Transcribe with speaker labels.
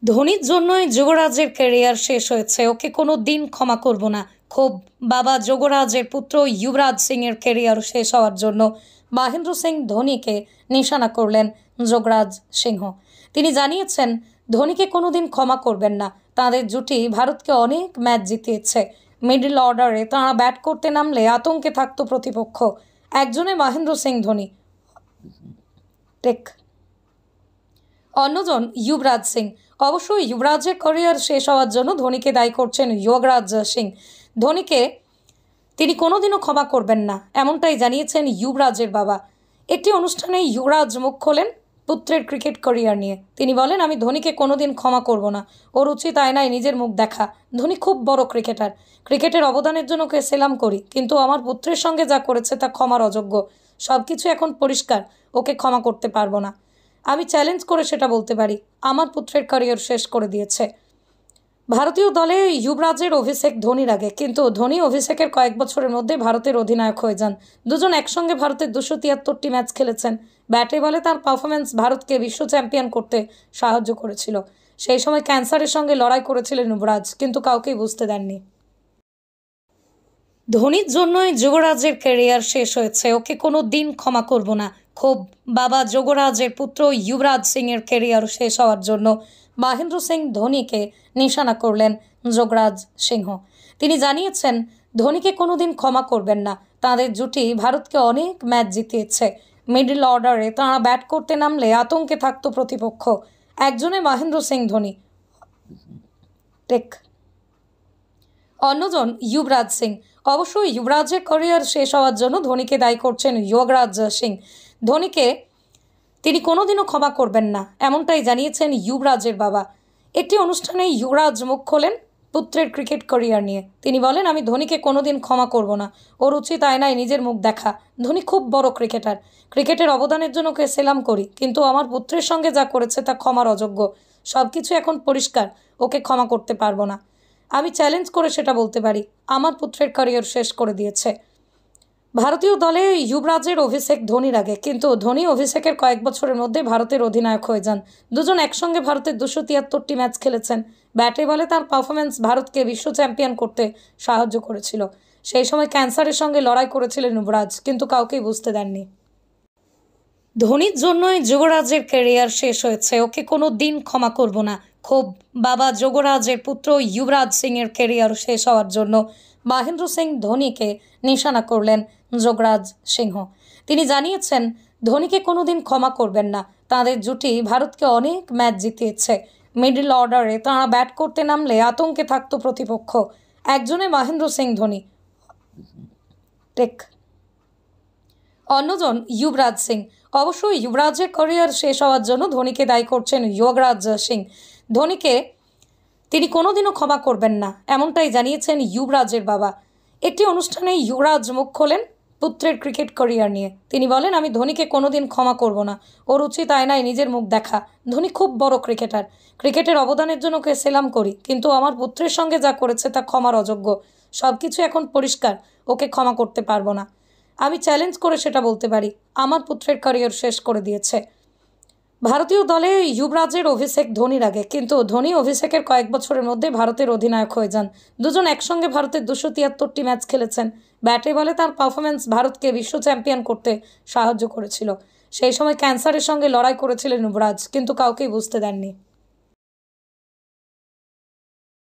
Speaker 1: ধোনির জন্যই যুবরাজের ক্যারিয়ার শেষ হয়েছে, ওকে কোনো দিন ক্ষমা করব না। ক্ষোভ বাবা যুবরাজের পুত্র যুবরাজ সিংয়ের ক্যারিয়ার শেষ হওয়ার জন্য মহেন্দ্র সিং ধোনিকে নিশানা করলেন যুবরাজ সিংহ। তিনি জানিয়েছেন ধোনিকে কোনো দিন ক্ষমা করবেন না। তাদের জুটি ভারতকে অনেক ম্যাচ জিতিয়েছে। মিডল অর্ডারে তাঁরা ব্যাট করতে নামলে আতঙ্কে থাকতো প্রতিপক্ষ। একজনে মহেন্দ্র সিং ধোনি, অন্যজন যুবরাজ সিং। অবশ্যই যুবরাজের ক্যারিয়ার শেষ হওয়ার জন্য ধোনিকে দায়ী করছেন যুবরাজ সিং। ধোনিকে তিনি কোনোদিনও ক্ষমা করবেন না, এমনটাই জানিয়েছেন যুবরাজের বাবা। একটি অনুষ্ঠানে যুবরাজ মুখ খোলেন পুত্রের ক্রিকেট ক্যারিয়ার নিয়ে। তিনি বলেন, আমি ধোনিকে কোনোদিন ক্ষমা করব না। ওর উচিত আয়নায় নিজের মুখ দেখা। ধোনি খুব বড় ক্রিকেটার। ক্রিকেটের অবদানের জন্য ওকে সেলাম করি, কিন্তু আমার পুত্রের সঙ্গে যা করেছে তা ক্ষমার অযোগ্য। সব কিছু এখন পরিষ্কার, ওকে ক্ষমা করতে পারবো না। আমি চ্যালেঞ্জ করে সেটা বলতে পারি, আমার পুত্রের ক্যারিয়ার শেষ করে দিয়েছে। ভারতীয় দলে যুবরাজের অভিষেক ধোনির আগে, কিন্তু ধোনি অভিষেকের কয়েক বছরের মধ্যে ভারতের অধিনায়ক হয়ে যান। দুজন একসঙ্গে ভারতের 273টি ম্যাচ খেলেছেন। ব্যাটে বলে তার পারফরমেন্স ভারতকে বিশ্ব চ্যাম্পিয়ন করতে সাহায্য করেছিল। সেই সময় ক্যান্সারের সঙ্গে লড়াই করেছিলেন যুবরাজ, কিন্তু কাউকেই বুঝতে দেননি। ধোনির জন্যই যুবরাজের ক্যারিয়ার শেষ হয়েছে, ওকে কোনো দিন ক্ষমা করব না। ক্ষোভ বাবা যুবরাজের পুত্র যুবরাজ সিংয়ের ক্যারিয়ার শেষ হওয়ার জন্য মহেন্দ্র সিং ধোনিকে নিশানা করলেন যুবরাজ সিংহ। তিনি জানিয়েছেন ধোনিকে কোনো দিন ক্ষমা করবেন না। তাদের জুটি ভারতকে অনেক ম্যাচ জিতিয়েছে। মিডল অর্ডারে তাঁরা ব্যাট করতে নামলে আতঙ্কে থাকতো প্রতিপক্ষ। একজনে মহেন্দ্র সিং ধোনি, অন্যজন যুবরাজ সিং। অবশ্যই যুবরাজের ক্যারিয়ার শেষ হওয়ার জন্য ধোনিকে দায়ী করছেন যুবরাজ সিং। ধোনিকে তিনি কোনোদিনও ক্ষমা করবেন না, এমনটাই জানিয়েছেন যুবরাজের বাবা। একটি অনুষ্ঠানে যুবরাজ মুখ খোলেন পুত্রের ক্রিকেট ক্যারিয়ার নিয়ে। তিনি বলেন, আমি ধোনিকে কোনোদিন ক্ষমা করব না। ওর উচিত আয়নায় নিজের মুখ দেখা। ধোনি খুব বড় ক্রিকেটার। ক্রিকেটের অবদানের জন্য ওকে সেলাম করি, কিন্তু আমার পুত্রের সঙ্গে যা করেছে তা ক্ষমার অযোগ্য। সব কিছু এখন পরিষ্কার, ওকে ক্ষমা করতে পারবো না। আমি চ্যালেঞ্জ করে সেটা বলতে পারি, আমার পুত্রের ক্যারিয়ার শেষ করে দিয়েছে। ভারতীয় দলে যুবরাজের অভিষেক ধোনির আগে, কিন্তু ধোনি অভিষেকের কয়েক বছরের মধ্যে ভারতের অধিনায়ক হয়ে যান। দুজন একসঙ্গে ভারতের 273টি ম্যাচ খেলেছেন। ব্যাটে বলে তার পারফরমেন্স ভারতকে বিশ্ব চ্যাম্পিয়ন করতে সাহায্য করেছিল। সেই সময় ক্যান্সারের সঙ্গে লড়াই করেছিলেন যুবরাজ, কিন্তু কাউকেই বুঝতে দেননি। ধোনির জন্যই যুবরাজের ক্যারিয়ার শেষ হয়েছে, ওকে কোনো দিন ক্ষমা করব না। ক্ষোভ বাবা যুবরাজের পুত্র যুবরাজ সিংয়ের ক্যারিয়ার শেষ হওয়ার জন্য মহেন্দ্র সিং ধোনিকে নিশানা করলেন যুবরাজ সিংহ। তিনি জানিয়েছেন ধোনিকে কোনো দিন ক্ষমা করবেন না। তাদের জুটি ভারতকে অনেক ম্যাচ জিতিয়েছে। মিডল অর্ডারে তাঁরা ব্যাট করতে নামলে আতঙ্কে থাকতো প্রতিপক্ষ। একজনে মহেন্দ্র সিং ধোনি, অন্যজন যুবরাজ সিং। অবশ্যই যুবরাজের ক্যারিয়ার শেষ হওয়ার জন্য ধোনিকে দায়ী করছেন যুবরাজ সিং। ধোনিকে তিনি কোনোদিনও ক্ষমা করবেন না, এমনটাই জানিয়েছেন যুবরাজের বাবা। একটি অনুষ্ঠানে যুবরাজ মুখ খোলেন পুত্রের ক্রিকেট ক্যারিয়ার নিয়ে। তিনি বলেন, আমি ধোনিকে কোনোদিন ক্ষমা করব না। ওর উচিত আয়নায় নিজের মুখ দেখা। ধোনি খুব বড় ক্রিকেটার। ক্রিকেটের অবদানের জন্য ওকে সেলাম করি, কিন্তু আমার পুত্রের সঙ্গে যা করেছে তা ক্ষমার অযোগ্য। সব কিছু এখন পরিষ্কার, ওকে ক্ষমা করতে পারবো না। আমি চ্যালেঞ্জ করে সেটা বলতে পারি, আমার পুত্রের ক্যারিয়ার শেষ করে দিয়েছে। ভারতীয় দলে যুবরাজের অভিষেক ধোনির আগে, কিন্তু ধোনি অভিষেকের কয়েক বছরের মধ্যে ভারতের অধিনায়ক হয়ে যান। দুজন একসঙ্গে ভারতের 273টি ম্যাচ খেলেছেন। ব্যাটে বলে তার পারফরমেন্স ভারতকে বিশ্ব চ্যাম্পিয়ন করতে সাহায্য করেছিল। সেই সময় ক্যান্সারের সঙ্গে লড়াই করেছিলেন যুবরাজ, কিন্তু কাউকেই বুঝতে দেননি।